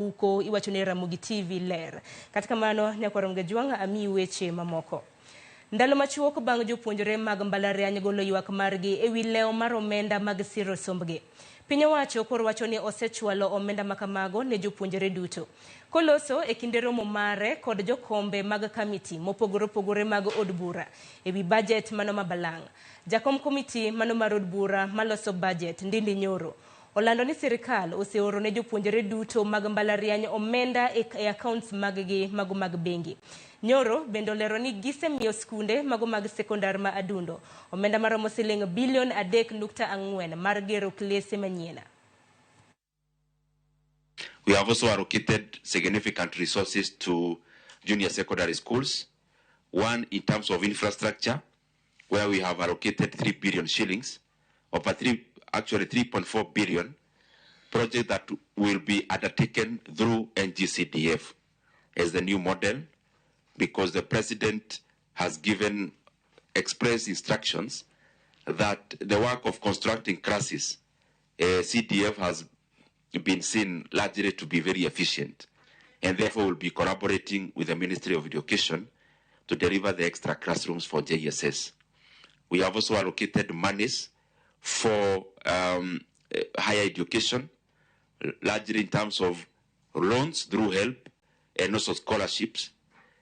huko iwachone Ramogi TV ler. Katika mano nyakwaronge juanga ami weche mamoko. Ndalo machuok bang' jopuonjre mag mbalariany golo ywak margi ewi leo mar omenda mag siro sombgi. Piny owacho koro wacho ni osechwalo omenda makamago ne jopuonjre duto. Koloso e kinde romo mare kod jokombe mag kamiti mopogore opogore mag od bura ewi budget mano mabalang'. Jakom komiti mano mar od bura maloso budget Ndindi Nyoro olando ni Sirkal oseoro ne jopuonjre duto mag mbalariany omenda e accounts maggi mago mag bengi. Nyoro bende olero ni gisemiyo skunde mago mag sekondar ma adundo omenda maromo siling bilion 3.4 mar gero klese manyiena. We have also allocated significant resources to junior secondary schools. One, in terms of infrastructure, where we have allocated 3 billion shillings, or actually 3.4 billion, project that will be undertaken through NGCDF as the new model, because the President has given express instructions that the work of constructing classes, CDF has been seen largely to be very efficient, and therefore will be collaborating with the Ministry of Education to deliver the extra classrooms for JSS. We have also allocated monies for higher education, largely in terms of loans through HELB and also scholarships.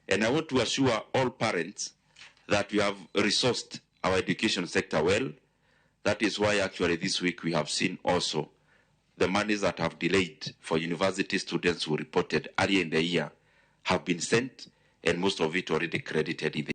And I want to assure all parents that we have resourced our education sector well. That is why actually this week we have seen also the monies that have delayed for university students who reported earlier in the year have been sent, and most of it already credited in the